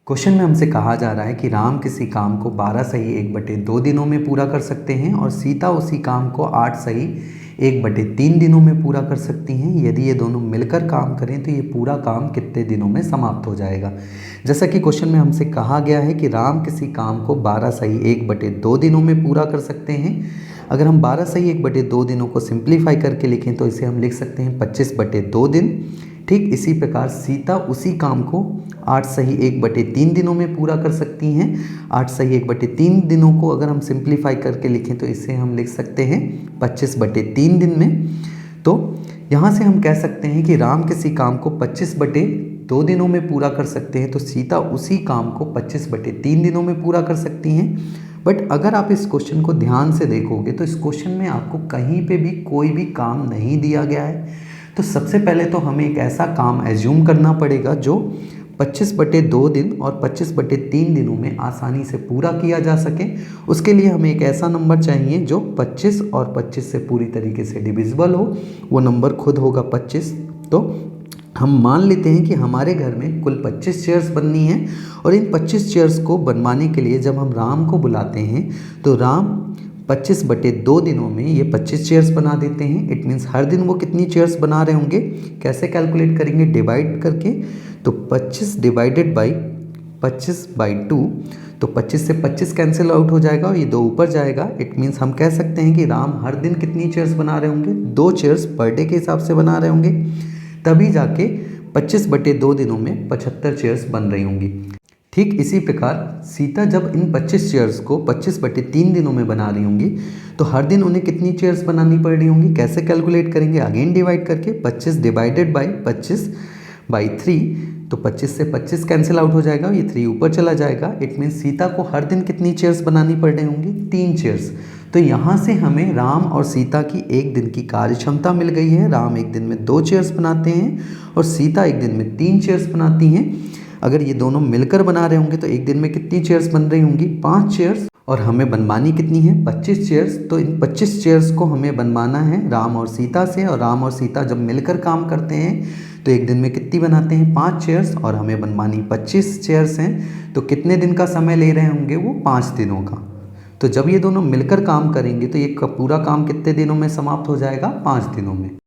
Question में हमसे कहा जा रहा है कि राम किसी काम को 12 सही 1/2 दिनों में पूरा कर सकते हैं और सीता उसी काम को 8 सही 1/3 दिनों में पूरा कर सकती हैं। यदि ये दोनों मिलकर काम करें तो ये पूरा काम कितने दिनों में समाप्त हो जाएगा। जैसा कि क्वेश्चन में हमसे कहा गया है कि राम किसी काम को 12 सही 1/2 दिनों में पूरा कर सकते हैं। अगर हम 12 सही 1/2 दिनों को सिंप्लीफाई करके लिखें तो इसे हम लिख सकते हैं 25/2 दिन। ठीक इसी प्रकार सीता उसी काम को 8 सही 1/3 दिनों में पूरा कर सकती हैं। 8 सही 1/3 दिनों को अगर हम सिंप्लीफाई करके लिखें तो इसे हम लिख सकते हैं 25/3 दिन में। तो यहाँ से हम कह सकते हैं कि राम किसी काम को 25/2 दिनों में पूरा कर सकते हैं, तो सीता उसी काम को 25/3 दिनों में पूरा कर सकती हैं। बट अगर आप इस क्वेश्चन को ध्यान से देखोगे तो इस क्वेश्चन में आपको कहीं पे भी कोई भी काम नहीं दिया गया है। तो सबसे पहले तो हमें एक ऐसा काम एज्यूम करना पड़ेगा जो 25/2 दिन और 25/3 दिनों में आसानी से पूरा किया जा सके। उसके लिए हमें एक ऐसा नंबर चाहिए जो 25 और 25 से पूरी तरीके से डिविजिबल हो। वो नंबर खुद होगा 25। तो हम मान लेते हैं कि हमारे घर में कुल 25 चेयर्स बननी है और इन 25 चेयर्स को बनवाने के लिए जब हम राम को बुलाते हैं तो राम 25/2 दिनों में ये 25 चेयर्स बना देते हैं। इट मीन्स हर दिन वो कितनी चेयर्स बना रहे होंगे, कैसे कैलकुलेट करेंगे, डिवाइड करके। तो 25 डिवाइडेड बाई 25/2, तो 25 से 25 कैंसिल आउट हो जाएगा और ये 2 ऊपर जाएगा। इट मीन्स हम कह सकते हैं कि राम हर दिन कितनी चेयर्स बना रहे होंगे, 2 चेयर्स पर डे के हिसाब से बना रहे होंगे। तभी जाके 25/2 दिनों में 75 चेयर्स बन रही होंगी। ठीक इसी प्रकार सीता जब इन 25 चेयर्स को 25/3 दिनों में बना रही होंगी तो हर दिन उन्हें कितनी चेयर्स बनानी पड़ रही होंगी, कैसे कैलकुलेट करेंगे, अगेन डिवाइड करके 25 डिवाइडेड बाई 25/3। तो 25 से 25 कैंसिल आउट हो जाएगा, ये 3 ऊपर चला जाएगा। इट मीन्स सीता को हर दिन कितनी चेयर्स बनानी पड़ रही होंगी, 3 चेयर्स। तो यहाँ से हमें राम और सीता की एक दिन की कार्य क्षमता मिल गई है। राम एक दिन में 2 चेयर्स बनाते हैं और सीता एक दिन में 3 चेयर्स बनाती हैं। अगर ये दोनों मिलकर बना रहे होंगे तो एक दिन में कितनी चेयर्स बन रही होंगी, 5 चेयर्स। और हमें बनवानी कितनी है, 25 चेयर्स। तो इन 25 चेयर्स को हमें बनवाना है राम और सीता से, और राम और सीता जब मिलकर काम करते हैं तो एक दिन में कितनी बनाते हैं, 5 चेयर्स, और हमें बनवानी 25 चेयर्स हैं। तो कितने दिन का समय ले रहे होंगे वो, 5 दिनों का। तो जब ये दोनों मिलकर काम करेंगे तो ये पूरा काम कितने दिनों में समाप्त हो जाएगा, 5 दिनों में।